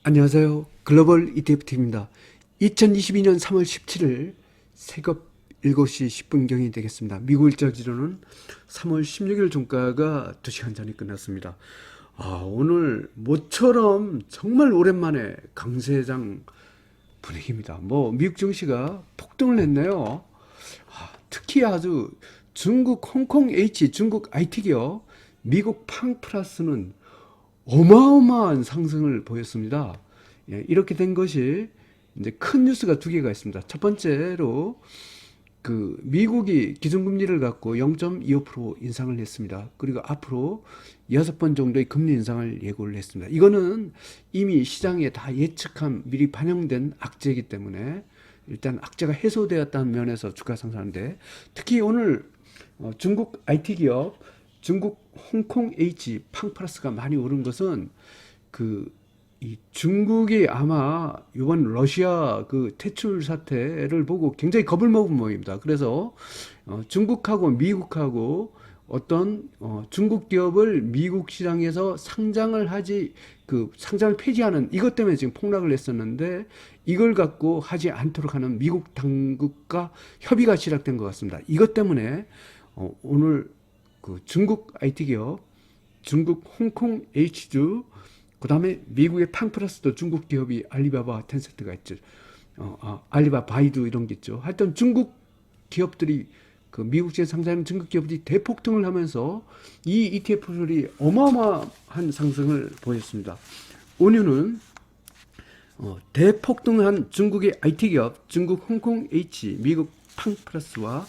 안녕하세요. 글로벌 ETFT입니다. 2022년 3월 17일 새벽 7시 10분경이 되겠습니다. 미국 일정지로는 3월 16일 종가가 2시간 전에 끝났습니다. 오늘 모처럼 정말 오랜만에 강세장 분위기입니다. 미국 증시가 폭등을 했네요. 특히 아주 중국 홍콩 H, 중국 IT 기업, 미국 팡 플러스는 어마어마한 상승을 보였습니다. 예, 이렇게 된 것이 이제 큰 뉴스가 두 개가 있습니다. 첫 번째로 미국이 기준금리를 갖고 0.25% 인상을 했습니다. 그리고 앞으로 6번 정도의 금리 인상을 예고를 했습니다. 이거는 이미 시장에 다 예측한 미리 반영된 악재이기 때문에 일단 악재가 해소되었다는 면에서 주가 상승하는데, 특히 오늘 중국 IT 기업 중국 홍콩 H 팡플러스가 많이 오른 것은 이 중국이 아마 이번 러시아 퇴출 사태를 보고 굉장히 겁을 먹은 모양입니다. 그래서 중국하고 미국하고 어떤 중국 기업을 미국 시장에서 상장을 폐지하는 이것 때문에 지금 폭락을 했었는데, 이걸 갖고 하지 않도록 하는 미국 당국과 협의가 시작된 것 같습니다. 이것 때문에 오늘 중국 IT 기업, 중국 홍콩 H주, 그 다음에 미국의 팡플러스도 중국 기업이 알리바바, 텐센트가 있죠. 알리바바, 바이두 이런 게 있죠. 하여튼 중국 기업들이 미국에 상장하는 중국 기업들이 대폭등을 하면서 이 ETF들이 어마어마한 상승을 보였습니다. 오늘은 대폭등한 중국의 IT 기업, 중국 홍콩 H, 미국 팡플러스와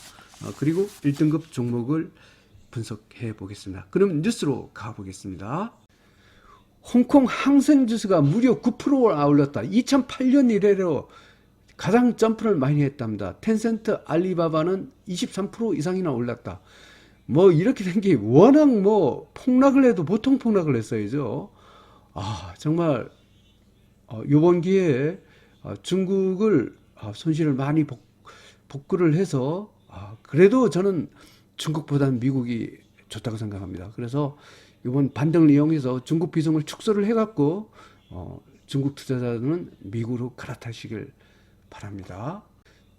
그리고 1등급 종목을 분석해 보겠습니다. 그럼 뉴스로 가보겠습니다. 홍콩 항생지수가 무려 9%나 올랐다. 2008년 이래로 가장 점프를 많이 했답니다. 텐센트, 알리바바는 23% 이상이나 올랐다. 이렇게 된 게 워낙 폭락을 해도 보통 폭락을 했어야죠. 정말 이번 기회에 중국을 손실을 많이 복구를 해서 그래도 저는 중국보다는 미국이 좋다고 생각합니다. 그래서 이번 반등을 이용해서 중국 비중을 축소를 해갖고 중국 투자자들은 미국으로 갈아타시길 바랍니다.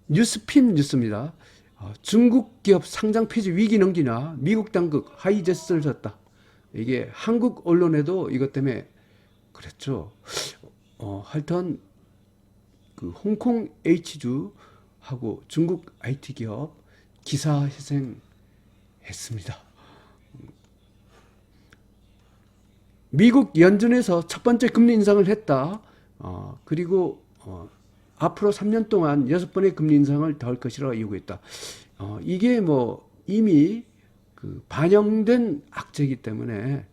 뉴스핀 뉴스입니다. 중국 기업 상장 폐지 위기 넘기냐, 미국 당국 하이제스를 졌다. 이게 한국 언론에도 이것 때문에 그랬죠. 하여튼 홍콩 H주하고 중국 IT 기업 기사회생 했습니다. 미국 연준에서 첫 번째 금리 인상을 했다. 그리고 앞으로 3년 동안 6번의 금리 인상을 더 할 것이라고 예고했다. 이게 이미 반영된 악재이기 때문에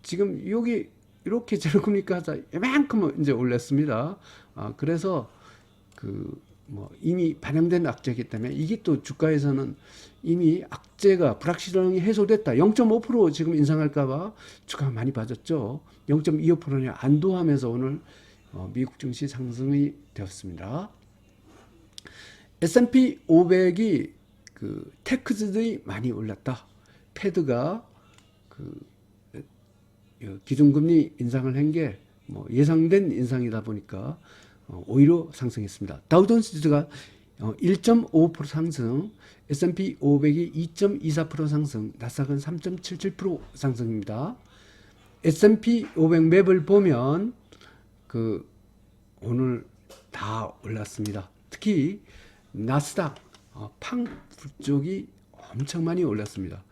지금 여기 이렇게 제로금리가 하자 이만큼 이제 올렸습니다. 그래서 이미 반영된 악재이기 때문에 이게 또 주가에서는 이미 악재가 불확실성이 해소됐다. 0.5% 지금 인상할까봐 주가가 많이 빠졌죠. 0.25%는 안도하면서 오늘 미국 증시 상승이 되었습니다. S&P 500이 테크들이 많이 올랐다. 패드가 기준금리 인상을 한 게 예상된 인상이다 보니까 오히려 상승했습니다. 다우존스 지수가 1.5% 상승, S&P 500이 2.24% 상승, 나스닥은 3.77% 상승입니다. S&P 500 맵을 보면 오늘 다 올랐습니다. 특히 나스닥 팡 쪽이 엄청 많이 올랐습니다.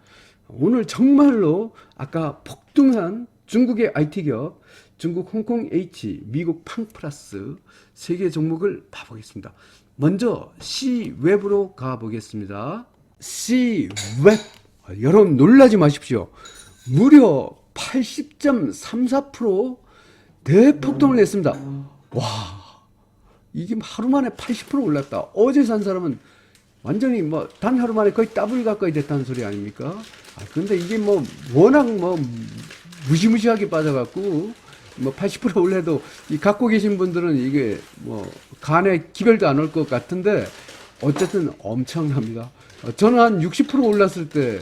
오늘 정말로 아까 폭등한 중국의 IT 기업, 중국 홍콩 H, 미국 팡플러스 세 개 종목을 봐보겠습니다. 먼저 C웹으로 가보겠습니다. C웹, 여러분 놀라지 마십시오. 무려 80.34% 대폭등을 했습니다. 와, 이게 하루 만에 80% 올랐다. 어제 산 사람은 완전히 단 하루 만에 거의 더블 가까이 됐다는 소리 아닙니까? 근데 이게 워낙 무시무시하게 빠져갖고 80% 올려도 이 갖고 계신 분들은 이게 간에 기별도 안 올 것 같은데 어쨌든 엄청납니다. 저는 한 60% 올랐을 때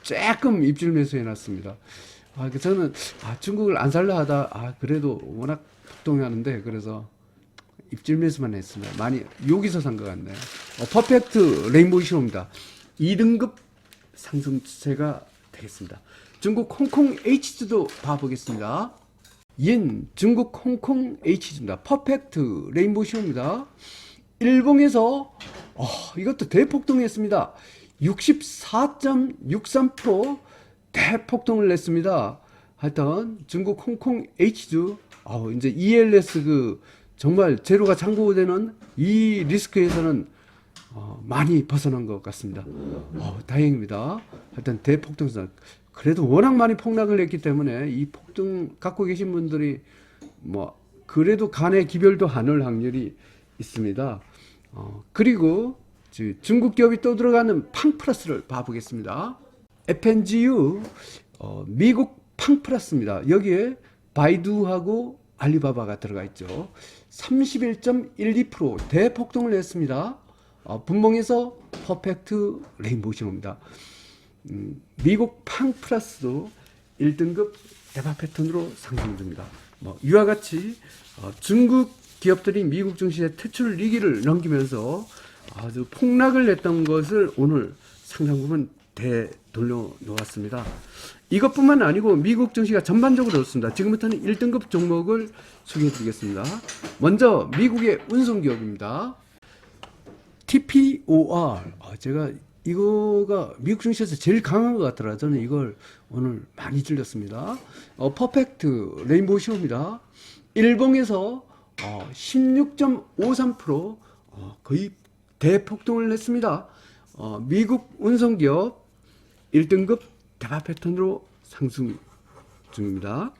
조금 입질 매수해 놨습니다. 저는 중국을 안 살라 하다 그래도 워낙 폭동하는데 그래서 입질매수만 했습니다. 많이 여기서 산 것 같네요. 퍼펙트 레인보우 신호입니다. 2등급 상승 추세가 되겠습니다. 중국 홍콩 H주도 봐보겠습니다. 옌 중국 홍콩 H주입니다. 퍼펙트 레인보우 신호입니다. 일봉에서 이것도 대폭등했습니다. 64.63% 대폭등을 냈습니다. 하여튼 중국 홍콩 H주 이제 ELS 정말 제로가 장고되는 이 리스크에서는 많이 벗어난 것 같습니다. 다행입니다. 하여튼 대폭등선 그래도 워낙 많이 폭락을 했기 때문에 이 폭등 갖고 계신 분들이 뭐 그래도 간에 기별도 않을 확률이 있습니다. 그리고 중국 기업이 또 들어가는 팡플러스를 봐보겠습니다. FNGU 미국 팡플러스입니다. 여기에 바이두하고 알리바바가 들어가 있죠. 31.12% 대폭등을 냈습니다. 분봉에서 퍼펙트 레인보우 신호입니다. 미국 팡플러스도 1등급 대박 패턴으로 상승 중입니다. 이와 같이 중국 기업들이 미국 증시의 퇴출 위기를 넘기면서 아주 폭락을 냈던 것을 오늘 상당 부분 되돌려 놓았습니다. 이것뿐만 아니고 미국 증시가 전반적으로 좋습니다. 지금부터는 1등급 종목을 소개해 드리겠습니다. 먼저 미국의 운송기업입니다. TPOR 제가 이거가 미국 증시에서 제일 강한 것 같더라. 저는 이걸 오늘 많이 들렸습니다. 퍼펙트 레인보우 신호입니다. 일봉에서 16.53% 거의 대폭등을 냈습니다. 미국 운송기업 1등급 대박 패턴으로 상승 중입니다.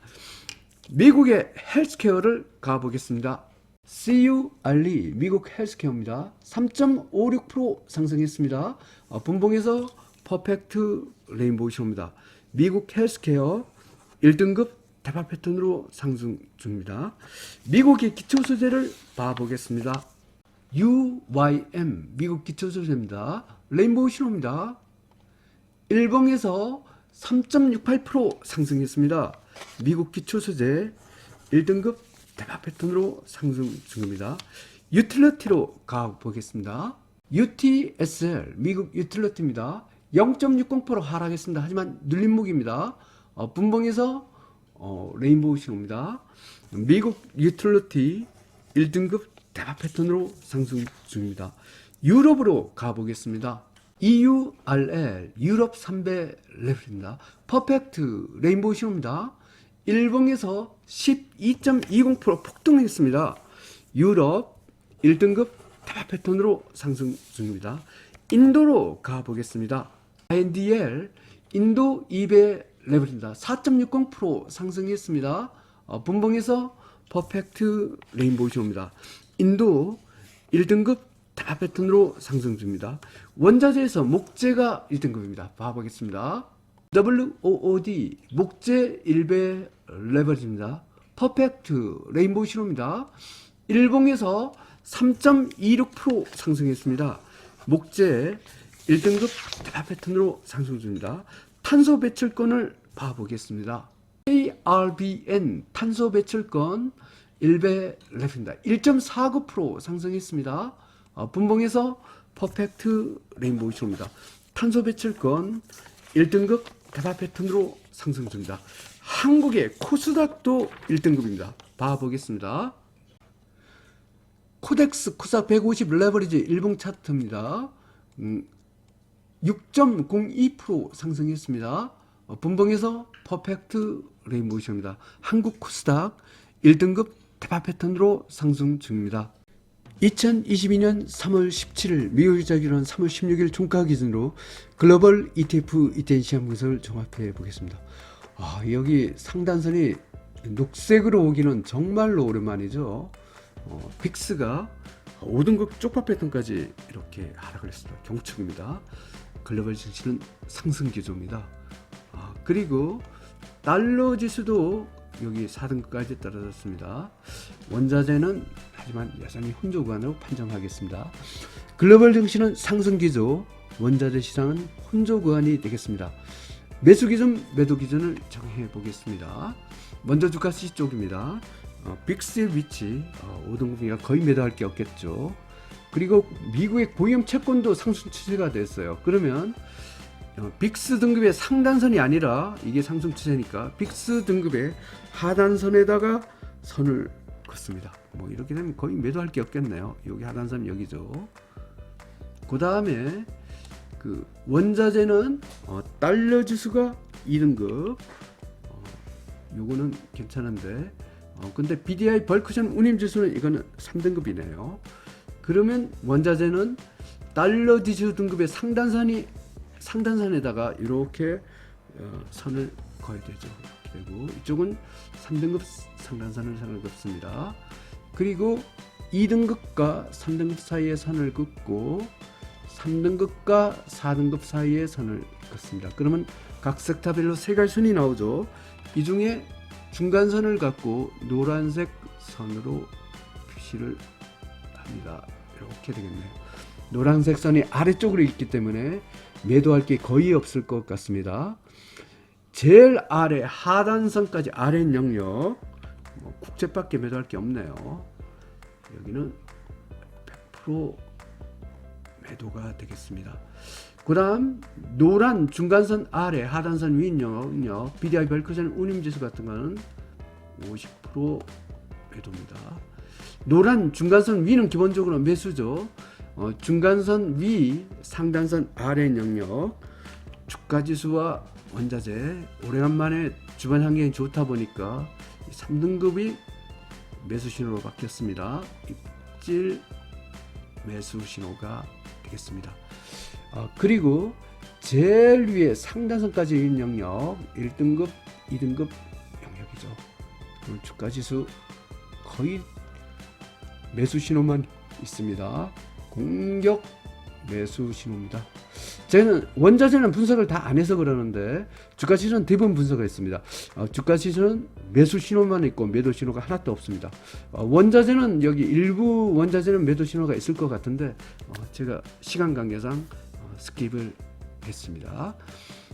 미국의 헬스케어를 가보겠습니다. CURE 미국 헬스케어입니다. 3.56% 상승했습니다. 분봉에서 퍼펙트 레인보우 신호입니다. 미국 헬스케어 1등급 대박 패턴으로 상승 중입니다. 미국의 기초소재를 봐보겠습니다. UYM 미국 기초소재입니다. 레인보우 신호입니다. 일봉에서 3.68% 상승했습니다. 미국 기초소재 1등급 대박 패턴으로 상승 중입니다. 유틸리티로 가보겠습니다. UTSL 미국 유틸리티입니다. 0.60% 하락했습니다. 하지만 눌림목입니다. 분봉에서 레인보우 신호입니다. 미국 유틸리티 1등급 대박 패턴으로 상승 중입니다. 유럽으로 가보겠습니다. EURL 유럽 3배 레벨입니다. 퍼펙트 레인보우 신호입니다. 일봉에서 12.20% 폭등했습니다. 유럽 1등급 대박 패턴으로 상승 중입니다. 인도로 가보겠습니다. INDL 인도 2배 레벨입니다. 4.60% 상승했습니다. 분봉에서 퍼펙트 레인보우 신호입니다. 인도 1등급 대박 패턴으로 상승 중입니다. 원자재에서 목재가 1등급입니다. 봐보겠습니다. WOOD 목재 1배 레벨입니다. 퍼펙트 레인보우 신호입니다. 일봉에서 3.26% 상승했습니다. 목재 1등급 대박 패턴으로 상승 중입니다. 탄소 배출권을 봐보겠습니다. ARBN 탄소 배출권 1배 레벨입니다. 1.49% 상승했습니다. 분봉에서 퍼펙트 레인보우 신호입니다. 탄소 배출권 1등급 대박 패턴으로 상승 중입니다. 한국의 코스닥도 1등급입니다. 봐보겠습니다. 코덱스 코스닥 150 레버리지 일봉 차트입니다. 6.02% 상승했습니다. 분봉에서 퍼펙트 레인보우 신호입니다. 한국 코스닥 1등급 대박 패턴으로 상승 중입니다. 2022년 3월 17일 미국일자 기준 3월 16일 종가 기준으로 글로벌 ETF 이태인 시장 분석을 종합해 보겠습니다. 여기 상단선이 녹색으로 오기는 정말로 오랜만이죠. 빅스가 5등급 쪽파 패턴까지 이렇게 하락을 했습니다. 경축입니다. 글로벌 증시는 상승 기조입니다. 그리고 달러 지수도 여기 4등급까지 떨어졌습니다. 원자재는 하지만 여전히 혼조 구간으로 판정하겠습니다. 글로벌 증시는 상승 기조, 원자재 시장은 혼조 구간이 되겠습니다. 매수 기준, 매도 기준을 정해 보겠습니다. 먼저 주가 C 쪽입니다. 빅스의 위치 5등급이니까 거의 매도할 게 없겠죠. 그리고 미국의 고위험 채권도 상승 추세가 됐어요. 그러면 빅스 등급의 상단선이 아니라 이게 상승 추세니까 빅스 등급의 하단선에다가 선을 긋습니다. 뭐 이렇게 되면 거의 매도할 게 없겠네요. 여기 하단선 여기죠. 그 다음에 그 원자재는 달러 지수가 2등급, 요거는 괜찮은데 근데 BDI 벌크션 운임 지수는 이거는 3등급이네요. 그러면 원자재는 달러 지수 등급의 상단선에다가 이렇게 선을 그어야 되죠. 그리고 이쪽은 3등급 상단선을 선을 긋습니다. 그리고 2등급과 3등급 사이에 선을 긋고 3등급과 4등급 사이에 선을 긋습니다. 그러면 각 섹터별로 세 가지 선이 나오죠. 이 중에 중간선을 갖고 노란색 선으로 표시를 합니다. 이렇게 되겠네요. 노란색 선이 아래쪽으로 있기 때문에 매도할 게 거의 없을 것 같습니다. 제일 아래 하단선까지 아래 영역 국제밖에 매도할 게 없네요. 여기는 100% 매도가 되겠습니다. 그 다음 노란 중간선 아래 하단선 위 영역 BDI 벌크션 운임지수 같은 거는 50% 매도입니다. 노란 중간선 위는 기본적으로 매수죠. 중간선 위 상단선 아래 영역 주가지수와 원자재 오래간만에 주반 환경이 좋다 보니까 3등급이 매수 신호로 바뀌었습니다. 입질 매수 신호가 되겠습니다. 그리고 제일 위에 상단선까지 있는 영역 1등급, 2등급 영역이죠. 주가지수 거의 매수 신호만 있습니다. 공격 매수 신호입니다. 저는 원자재는 분석을 다 안 해서 그러는데 주가지수는 대부분 분석을 했습니다. 주가지수는 매수 신호만 있고 매도 신호가 하나도 없습니다. 원자재는 여기 일부 원자재는 매도 신호가 있을 것 같은데 제가 시간 관계상 스킵을 했습니다.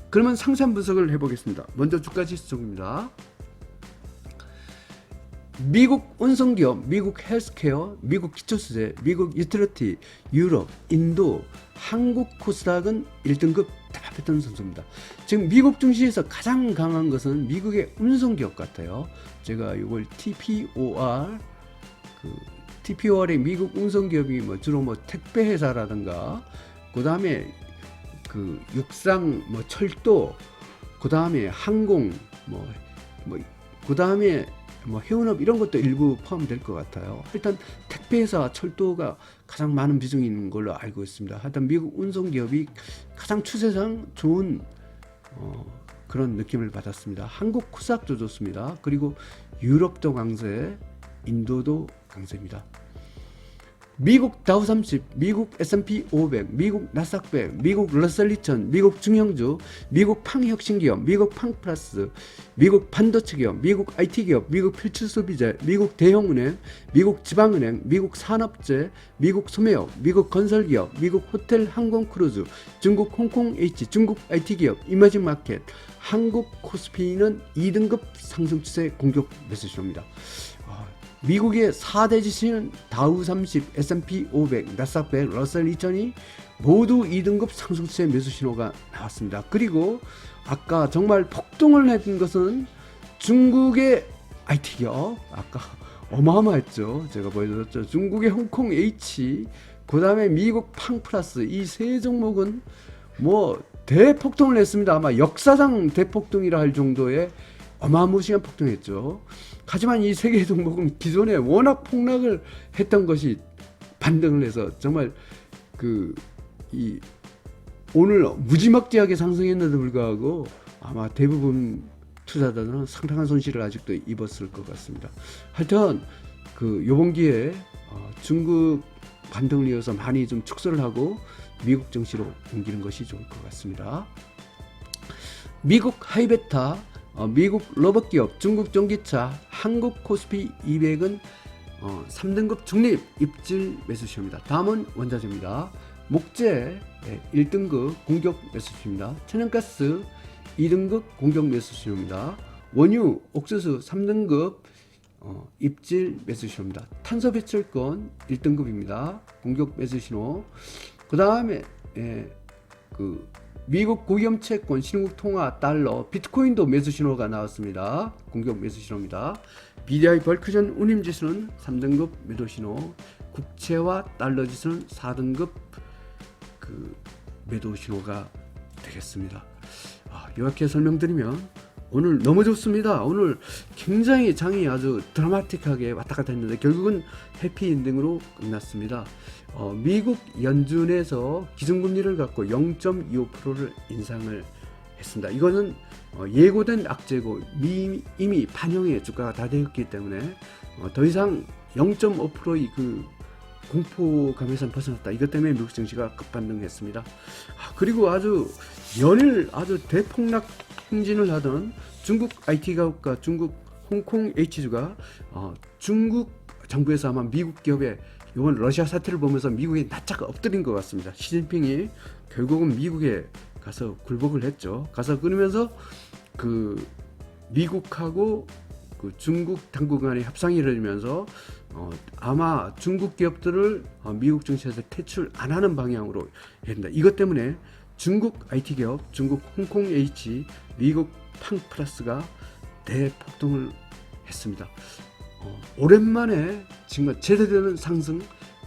그러면 상세한 분석을 해보겠습니다. 먼저 주가지수 쪽입니다. 미국 운송기업, 미국 헬스케어, 미국 기초수제, 미국 유틸리티, 유럽, 인도, 한국 코스닥은 1등급 다 패턴 선수입니다. 지금 미국 증시에서 가장 강한 것은 미국의 운송기업 같아요. 제가 이걸 TPOR의 미국 운송기업이 주로 택배 회사라든가, 그 다음에 육상, 철도, 그 다음에 항공, 그 다음에 해운업 이런 것도 일부 포함될 것 같아요. 일단 택배회사, 철도가 가장 많은 비중이 있는 걸로 알고 있습니다. 하여튼 미국 운송기업이 가장 추세상 좋은 그런 느낌을 받았습니다. 한국 코스닥도 좋습니다. 그리고 유럽도 강세, 인도도 강세입니다. 미국 다우30, 미국 S&P 500, 미국 나스닥 100, 미국 러셀 2000, 미국 중형주, 미국 팡혁신기업, 미국 팡플러스, 미국 반도체기업, 미국 IT기업, 미국 필수소비재, 미국 대형은행, 미국 지방은행, 미국 산업재, 미국 소매업, 미국 건설기업, 미국 호텔 항공크루즈, 중국 홍콩H, 중국 IT기업, 이머징마켓, 한국 코스피는 2등급 상승추세 공격 매수신호입니다. 미국의 4대 지수는 다우30, S&P 500, 나스닥 100, 러셀 2000이 모두 2등급 상승추세 매수 신호가 나왔습니다. 그리고 아까 정말 폭등을 냈던 것은 중국의 IT기업, 아까 어마어마했죠. 제가 보여드렸죠. 중국의 홍콩 H, 그 다음에 미국 팡플러스, 이 세 종목은 대폭등을 냈습니다. 아마 역사상 대폭등이라 할 정도의 어마무시한 폭등했죠. 하지만 이 세 개의 종목은 기존에 워낙 폭락을 했던 것이 반등을 해서 정말 오늘 무지막지하게 상승했는데도 불구하고 아마 대부분 투자자들은 상당한 손실을 아직도 입었을 것 같습니다. 하여튼 요번 기회에 중국 반등을 이어서 많이 좀 축소를 하고 미국 증시로 옮기는 것이 좋을 것 같습니다. 미국 하이베타, 미국 로봇기업, 중국 전기차, 한국 코스피 200은 3등급 중립 입질 매수시입니다. 다음은 원자재입니다. 목재 1등급 공격 매수시입니다. 천연가스 2등급 공격 매수시입니다. 원유, 옥수수 3등급 입질 매수 신호입니다. 탄소 배출권 1등급입니다. 공격 매수 신호. 그 다음에 그 미국 고위험 채권, 신흥국 통화, 달러, 비트코인도 매수 신호가 나왔습니다. 공격 매수 신호입니다. BDI 벌크전 운임 지수는 3등급 매도 신호, 국채와 달러 지수는 4등급 그 매도 신호가 되겠습니다. 요약해 설명드리면 오늘 너무 좋습니다. 오늘 굉장히 장이 아주 드라마틱하게 왔다 갔다 했는데 결국은 해피엔딩으로 끝났습니다. 미국 연준에서 기준금리를 갖고 0.25%를 인상을 했습니다. 이거는 예고된 악재고 이미 반영의 주가가 다 되었기 때문에 더 이상 0.5%의 그 공포감에서 벗어났다. 이것 때문에 미국 증시가 급반등했습니다. 그리고 아주 연일 아주 대폭락 행진을 하던 중국 IT 가옥과 중국 홍콩 H주가 중국 정부에서 아마 미국 기업에 이번 러시아 사태를 보면서 미국에 낯짝 엎드린 것 같습니다. 시진핑이 결국은 미국에 가서 굴복을 했죠. 가서 그러면서 그 미국하고 그 중국 당국 간의 협상이 이루어지면서 아마 중국 기업들을 미국 증시에서 퇴출 안 하는 방향으로 해야 된다. 이것 때문에 중국 IT 기업, 중국 홍콩 H, 미국 팡 플러스가 대폭등을 했습니다. 오랜만에 정말 제대로 된 상승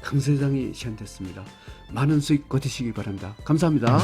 강세장이 시작됐습니다. 많은 수익 거두시기 바랍니다. 감사합니다.